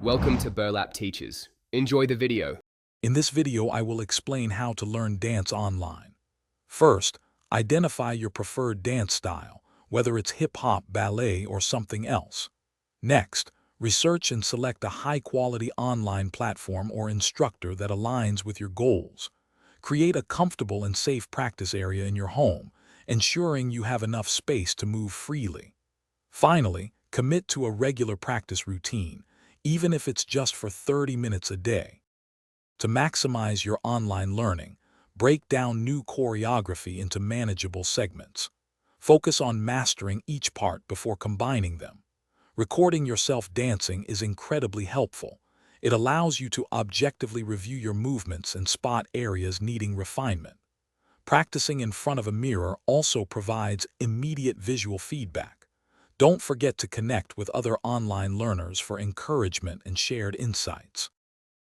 Welcome to Burlap Teachers. Enjoy the video. In this video, I will explain how to learn dance online. First, identify your preferred dance style, whether it's hip-hop, ballet, or something else. Next, research and select a high-quality online platform or instructor that aligns with your goals. Create a comfortable and safe practice area in your home, ensuring you have enough space to move freely. Finally, commit to a regular practice routine, even if it's just for 30 minutes a day. To maximize your online learning, break down new choreography into manageable segments. Focus on mastering each part before combining them. Recording yourself dancing is incredibly helpful. It allows you to objectively review your movements and spot areas needing refinement. Practicing in front of a mirror also provides immediate visual feedback. Don't forget to connect with other online learners for encouragement and shared insights.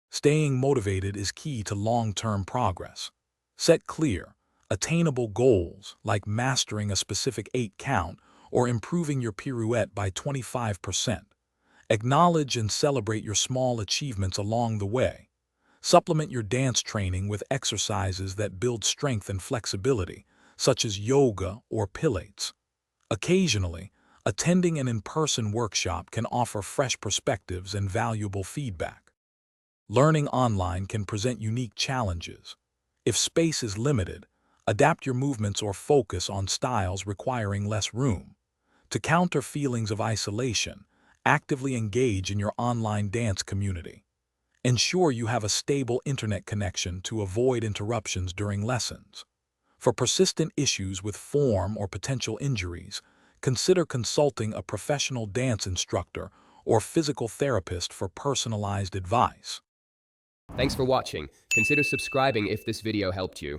Staying motivated is key to long-term progress. Set clear, attainable goals like mastering a specific 8 count or improving your pirouette by 25%. Acknowledge and celebrate your small achievements along the way. Supplement your dance training with exercises that build strength and flexibility, such as yoga or Pilates. Occasionally, attending an in-person workshop can offer fresh perspectives and valuable feedback. Learning online can present unique challenges. If space is limited, adapt your movements or focus on styles requiring less room. To counter feelings of isolation, actively engage in your online dance community. Ensure you have a stable internet connection to avoid interruptions during lessons. For persistent issues with form or potential injuries, consider consulting a professional dance instructor or physical therapist for personalized advice. Thanks for watching. Consider subscribing if this video helped you.